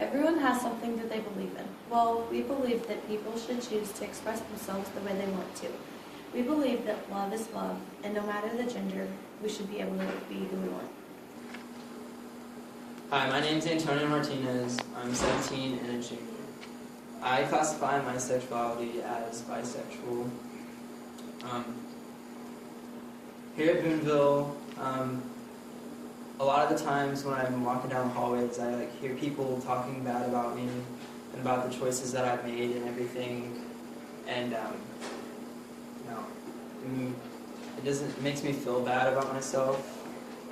Everyone has something that they believe in. Well, we believe that people should choose to express themselves the way they want to. We believe that love is love, and no matter the gender, we should be able to be who we want. Hi, my name is Antonio Martinez. I'm 17 and a junior. I classify my sexuality as bisexual. Here at Boonville, a lot of the times when I'm walking down the hallways, I hear people talking bad about me and about the choices that I've made and everything. And it makes me feel bad about myself,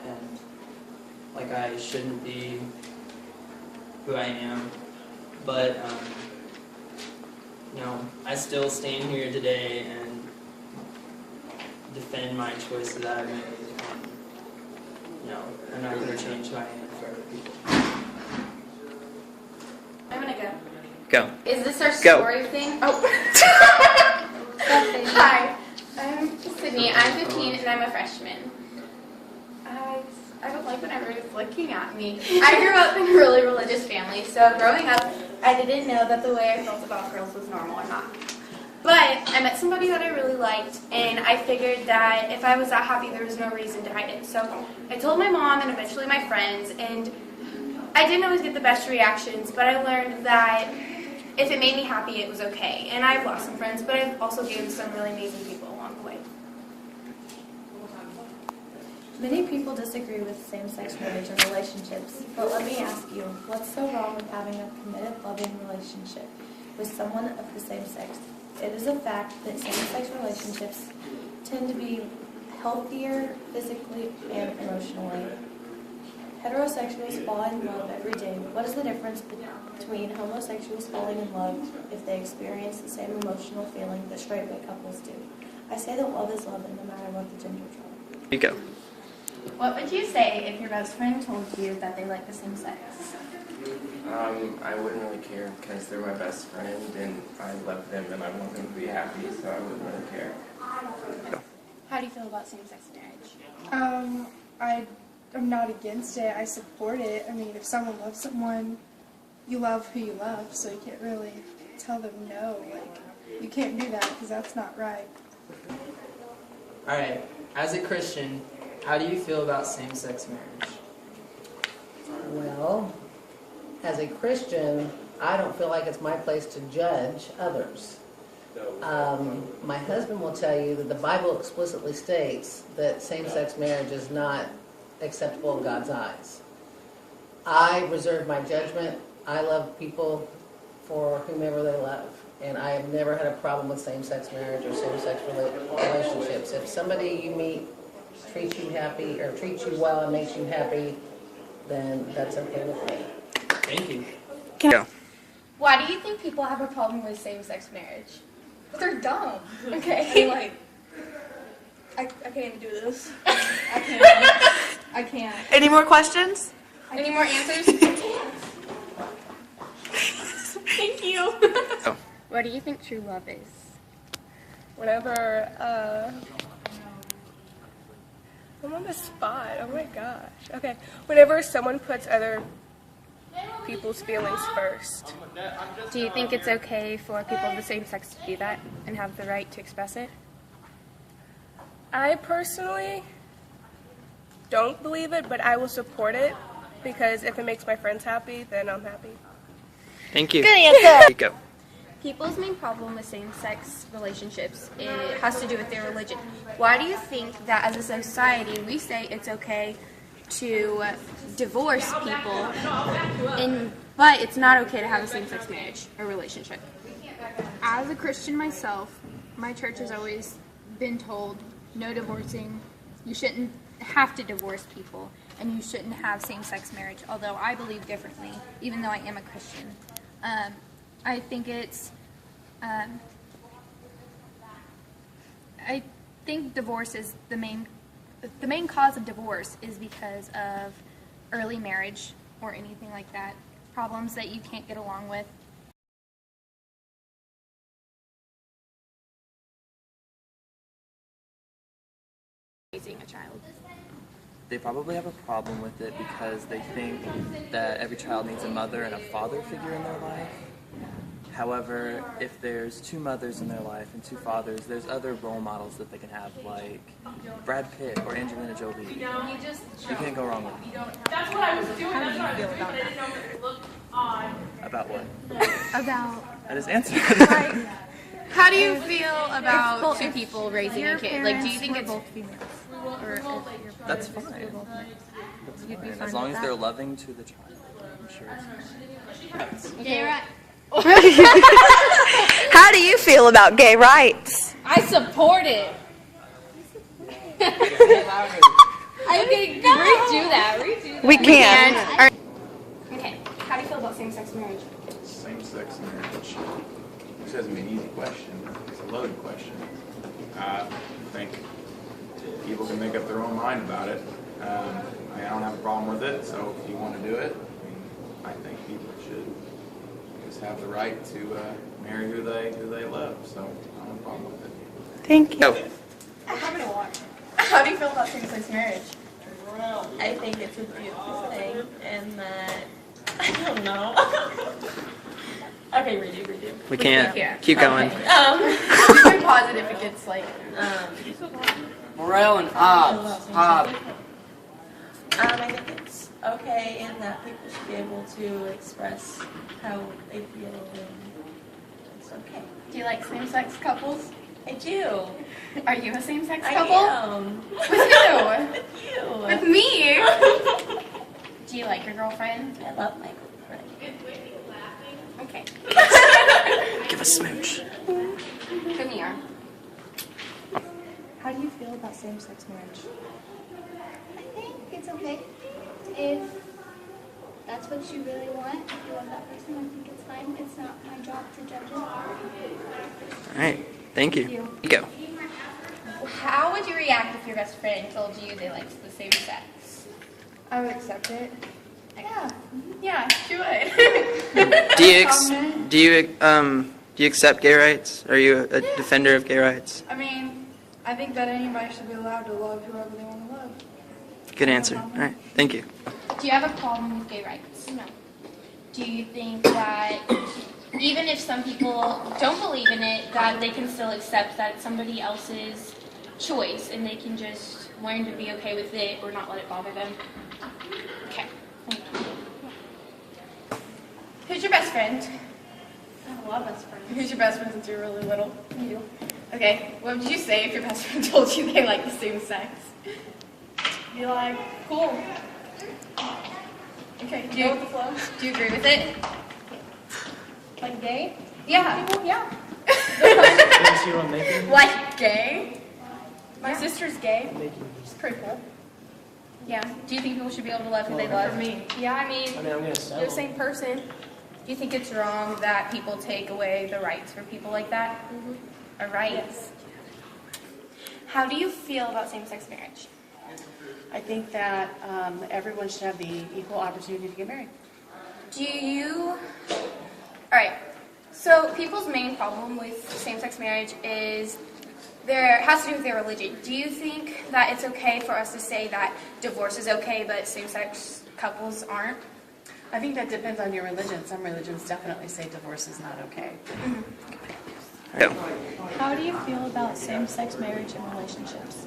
and like I shouldn't be who I am. But I still stand here today and defend my choices that I've made. I'm not going to change who I am for other people. I'm going to go. Go. Is this our Go. story thing? Oh. Hi, I'm Sydney. I'm 15 and I'm a freshman. I don't like when everyone's looking at me. I grew up in a really religious family, so growing up, I didn't know that the way I felt about girls was normal or not. But I met somebody that I really liked, and I figured that if I was that happy, there was no reason to hide it. So I told my mom and eventually my friends, and I didn't always get the best reactions, but I learned that if it made me happy, it was okay. And I've lost some friends, but I've also gained some really amazing people along the way. Many people disagree with same-sex marriage and relationships, but let me ask you, what's so wrong with having a committed, loving relationship with someone of the same sex? It is a fact that same-sex relationships tend to be healthier physically and emotionally. Heterosexuals fall in love every day. What is the difference between homosexuals falling in love if they experience the same emotional feeling that straight-white couples do? I say that love is love, and no matter what the gender is. You go. What would you say if your best friend told you that they like the same sex? I wouldn't really care because they're my best friend and I love them and I want them to be happy, so I wouldn't really care. How do you feel about same-sex marriage? I'm not against it. I support it. I mean, if someone loves someone, you love who you love, so you can't really tell them no. You can't do that because that's not right. Alright, as a Christian, how do you feel about same-sex marriage? Well, as a Christian, I don't feel like it's my place to judge others. My husband will tell you that the Bible explicitly states that same-sex marriage is not acceptable in God's eyes. I reserve my judgment. I love people for whomever they love, and I have never had a problem with same-sex marriage or same-sex relationships. If somebody you meet treats you happy or treats you well and makes you happy, then that's okay with me. Thank you. Go. Why do you think people have a problem with same-sex marriage? But they're dumb. Okay. I can't even do this. I can't. Any more questions? Any more answers? Thank you. Oh. What do you think true love is? Whenever, I'm on the spot. Oh my gosh. Okay. Whenever someone puts other people's feelings first. Do you think it's okay for people of the same sex to do that and have the right to express it? I personally don't believe it, but I will support it because if it makes my friends happy, then I'm happy. Thank you. Good answer. You go. People's main problem with same-sex relationships, it has to do with their religion. Why do you think that as a society we say it's okay to divorce people, but it's not okay to have a same-sex marriage or relationship? As a Christian myself, my church has always been told no divorcing. You shouldn't have to divorce people, and you shouldn't have same-sex marriage, although I believe differently, even though I am a Christian. I think it's, I think divorce is the main cause of divorce is because of early marriage or anything like that, problems that you can't get along with. Raising a child. they probably have a problem with it because they think that every child needs a mother and a father figure in their life. However, if there's two mothers in their life and two fathers, there's other role models that they can have, like Brad Pitt or Angelina Jolie. You can't go wrong with it. That's what I was doing. That's what I was doing, but I didn't know if it looked odd. About what? About I just answered. How do you feel about two people raising a kid? Like, do you think it's both females? Or if your That's parents fine. were both males? That's fine. As long as they're loving to the child, I'm sure it's fine. gay right? How do you feel about gay rights? I support it. Okay, redo that. We can. Okay. How do you feel about same-sex marriage? Same-sex marriage. This hasn't been an easy question. It's a loaded question. I think people can make up their own mind about it. I don't have a problem with it, so if you want to do it, I think people should just have the right to marry who they love. So I don't have a problem with it. Thank you. How do you feel about same-sex marriage? I think it's a beautiful thing, and that I don't know. Okay, redo. We can't. can't. Keep going. You can pause it if it gets like. Morale and Hobbs. I think it's okay, and that people should be able to express how they feel, and it's okay. Do you like same-sex couples? I do. Are you a same-sex I couple? am. With who? With you. With me? Do you like your girlfriend? I love my girlfriend. Okay. Give a smooch. Come here. How do you feel about same-sex marriage? I think it's okay. If that's what you really want, if you love that person, I think it's fine. It's not my job to judge it. All right. Thank you. Go. How would you react if your best friend told you they liked the same sex? I would accept it. Yeah, she would. Do you accept gay rights? Are you a defender of gay rights? I mean, I think that anybody should be allowed to love whoever they want to love. Good answer. All right. Thank you. Do you have a problem with gay rights? No. Do you think that even if some people don't believe in it, that they can still accept that it's somebody else's choice and they can just learn to be okay with it or not let it bother them? Okay. Thank you. Who's your best friend? I have a lot of best friends. Who's your best friend since you're really little? You. Okay. What would you say if your best friend told you they like the same sex? Be like, cool. Okay. Go with the flow. Do you agree with it? Like gay? Yeah. People, yeah. See what I'm making? Like gay? My sister's gay. It's pretty cool. Yeah. Do you think people should be able to love who they love? For me. Yeah, I mean, I'm gonna sell you're the same person. Do you think it's wrong that people take away the rights for people like that? Mm-hmm. A right? Yes. How do you feel about same-sex marriage? I think that everyone should have the equal opportunity to get married. Do you... Alright, so people's main problem with same-sex marriage is has to do with their religion. Do you think that it's okay for us to say that divorce is okay, but same-sex couples aren't? I think that depends on your religion. Some religions definitely say divorce is not okay. Go. How do you feel about same-sex marriage and relationships?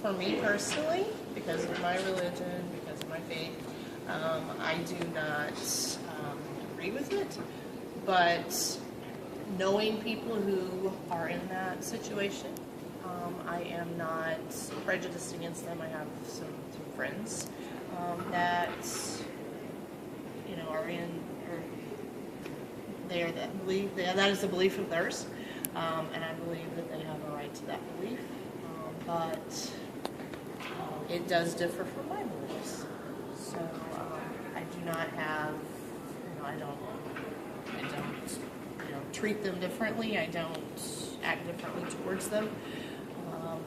For me personally, because of my religion, because of my faith, I do not agree with it. But knowing people who are in that situation, I am not prejudiced against them. I have some friends that are in, or that believe that is a belief of theirs, and I believe that they have a right to that belief. But it does differ from my beliefs. So I do not have, I don't treat them differently. I don't act differently towards them.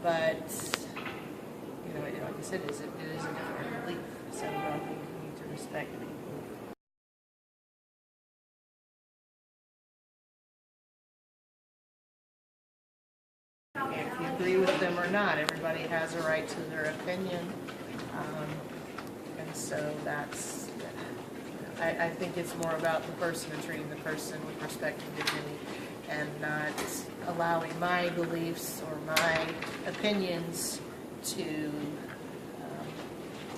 But like I said, it is a different belief. So I think we need to respect people. If you agree with them or not, everybody everybody has a right to their opinion. And so that's, I think it's more about the person and treating the person with respect and dignity, and not allowing my beliefs or my opinions to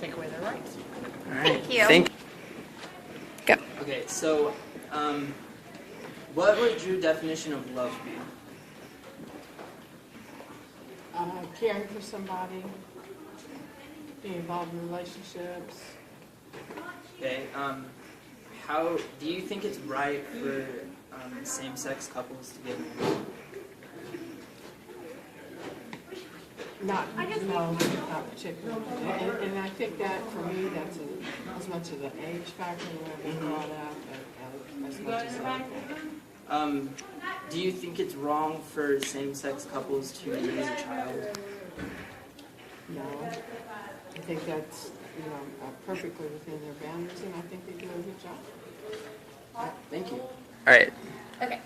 take away their rights. All right. Thank you. Go. Okay, so what would your definition of love be? Caring for somebody, being involved in relationships. Okay, how do you think it's right for same-sex couples to get married? Not particularly. And I think that for me, that's as much of an age factor that was brought up as much as anything. Do you think it's wrong for same-sex couples to raise a child? No. I think that's, perfectly within their boundaries, and I think they do a good job. Thank you. All right. Okay.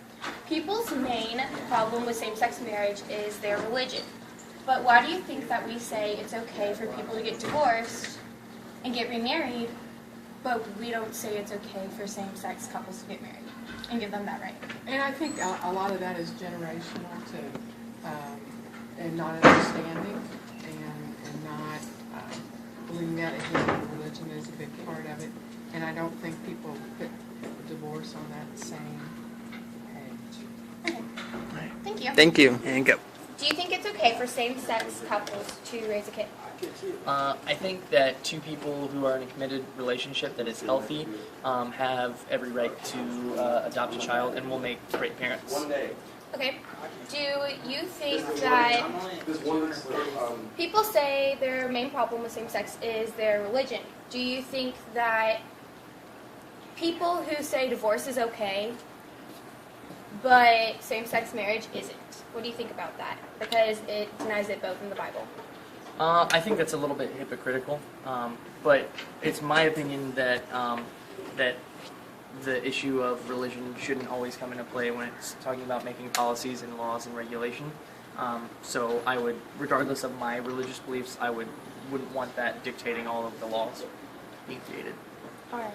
People's main problem with same-sex marriage is their religion. But why do you think that we say it's okay for people to get divorced and get remarried, but we don't say it's okay for same-sex couples to get married and give them that right? And I think a lot of that is generational and not understanding and not believing that religion is a big part of it. And I don't think people put divorce on that same page. Okay. Thank you. Thank you. And go. Do you think it's okay for same-sex couples to raise a kid? I think that two people who are in a committed relationship that is healthy have every right to adopt a child and will make great parents. Okay. Do you think that people say their main problem with same-sex is their religion? Do you think that people who say divorce is okay, but same-sex marriage isn't? What do you think about that? Because it denies it both in the Bible. I think that's a little bit hypocritical, but it's my opinion that that the issue of religion shouldn't always come into play when it's talking about making policies and laws and regulation. So I would, regardless of my religious beliefs, wouldn't want that dictating all of the laws being created. All right.